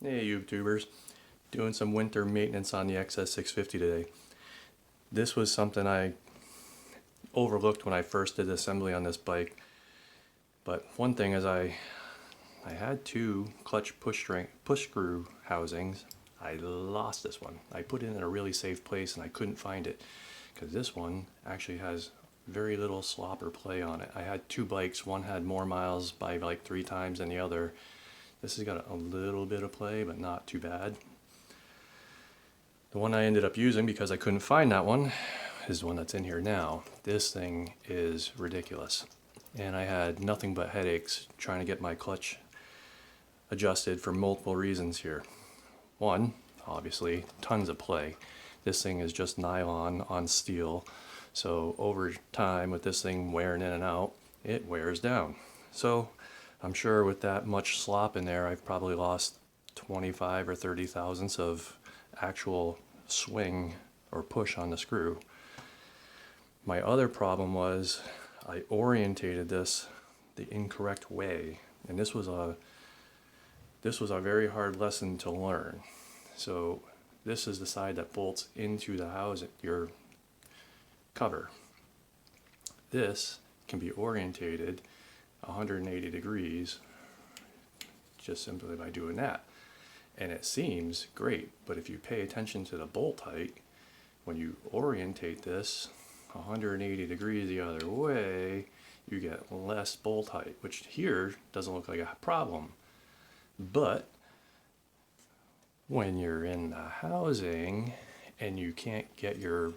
Hey YouTubers, doing some winter maintenance on the XS650 today. This was something I overlooked when I first did assembly on this bike, but one thing is I had two clutch push screw housings. I lost this one. I put it in a really safe place and I couldn't find it because this one actually has very little slop or play on it. I had two bikes, one had more miles by like 3 times than the other. This has got a little bit of play, but not too bad. The one I ended up using, because I couldn't find that one, is the one that's in here now. This thing is ridiculous. And I had nothing but headaches trying to get my clutch adjusted for multiple reasons here. One, obviously, tons of play. This thing is just nylon on steel. So over time, with this thing wearing in and out, it wears down. So I'm sure with that much slop in there, I've probably lost 25 or 30 thousandths of actual swing or push on the screw. My other problem was I orientated this the incorrect way, and this was a very hard lesson to learn. So this is the side that bolts into the housing, your cover. This can be orientated 180 degrees just simply by doing that. And it seems great, but if you pay attention to the bolt height, when you orientate this 180 degrees the other way, you get less bolt height, which here doesn't look like a problem. But when you're in the housing and you can't get your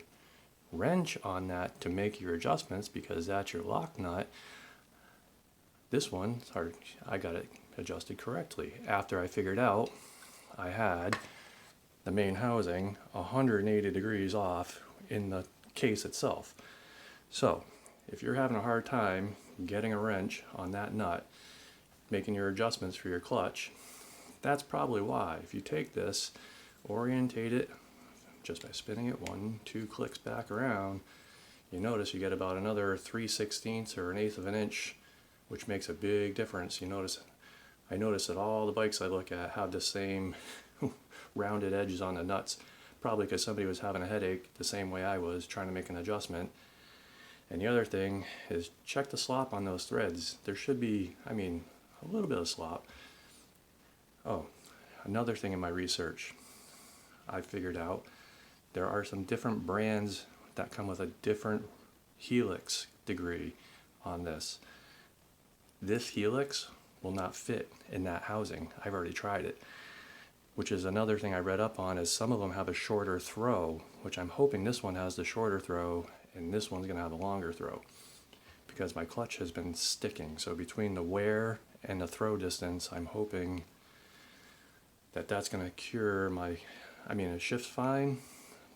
wrench on that to make your adjustments because that's your lock nut, this one, I got it adjusted correctly after I figured out I had the main housing 180 degrees off in the case itself. So if you're having a hard time getting a wrench on that nut, making your adjustments for your clutch, that's probably why. If you take this, orientate it just by spinning it 1-2 clicks back around, you notice you get about another 3/16 or 1/8 of an inch, which makes a big difference. I notice that all the bikes I look at have the same rounded edges on the nuts, probably because somebody was having a headache the same way I was trying to make an adjustment. And the other thing is check the slop on those threads. There should be, a little bit of slop. Oh, another thing in my research, I figured out there are some different brands that come with a different helix degree on this. This helix will not fit in that housing. I've already tried it, which is another thing I read up on, is some of them have a shorter throw, which I'm hoping this one has the shorter throw and this one's going to have a longer throw because my clutch has been sticking. So between the wear and the throw distance, I'm hoping that that's going to cure my, it shifts fine,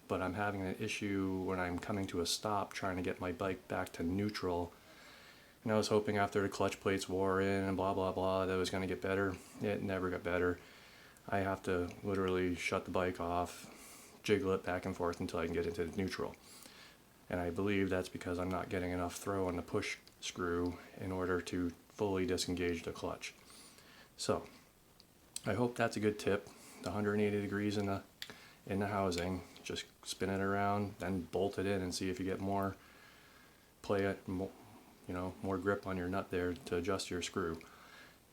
but I'm having an issue when I'm coming to a stop trying to get my bike back to neutral. And I was hoping after the clutch plates wore in and blah blah blah that it was going to get better. It never got better. I have to literally shut the bike off, jiggle it back and forth until I can get into neutral. And I believe that's because I'm not getting enough throw on the push screw in order to fully disengage the clutch. So I hope that's a good tip. The 180 degrees in the housing, just spin it around, then bolt it in and see if you get more play, more grip on your nut there to adjust your screw.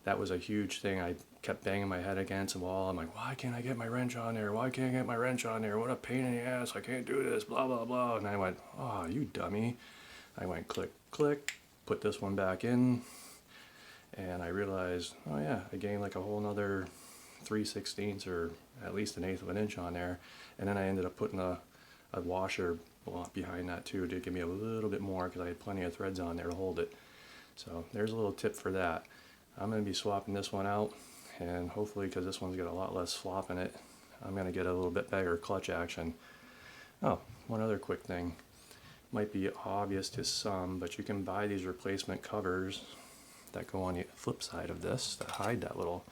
That was a huge thing. I kept banging my head against the wall. I'm like, why can't I get my wrench on there? Why can't I get my wrench on there? What a pain in the ass. I can't do this, blah, blah, blah. And I went, oh, you dummy. I went click, click, put this one back in. And I realized, oh yeah, I gained like a whole nother 3/16 or at least 1/8 of an inch on there. And then I ended up putting a washer behind that too to give me a little bit more because I had plenty of threads on there to hold it. So there's a little tip for that. I'm going to be swapping this one out, and hopefully, because this one's got a lot less slop in it, I'm going to get a little bit better clutch action. Oh, one other quick thing. Might be obvious to some, but you can buy these replacement covers that go on the flip side of this that hide that little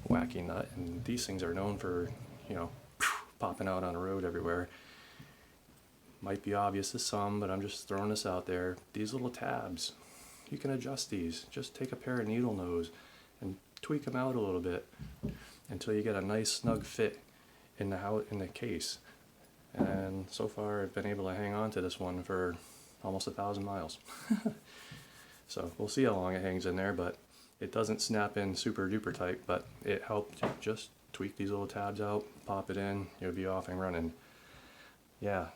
wacky nut, and these things are known for, popping out on the road everywhere. Might be obvious to some, but I'm just throwing this out there. These little tabs, you can adjust these. Just take a pair of needle nose and tweak them out a little bit. until you get a nice snug fit in the case. And so far I've been able to hang on to this one for almost 1,000 miles. So we'll see how long it hangs in there, but it doesn't snap in super duper tight, but it helped just tweak these little tabs out, pop it in, you'll be off and running. Yeah,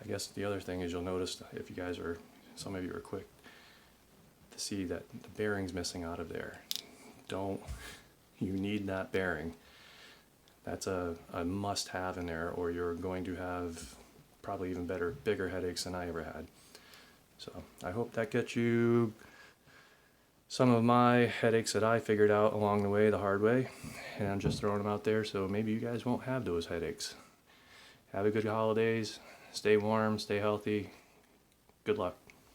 I guess the other thing is you'll notice, if you guys are, some of you are quick to see that the bearing's missing out of there. You need that bearing. That's a must have in there, or you're going to have probably even bigger headaches than I ever had. So I hope that gets you some of my headaches that I figured out along the way the hard way, and I'm just throwing them out there so maybe you guys won't have those headaches. Have a good holidays, stay warm, stay healthy, good luck.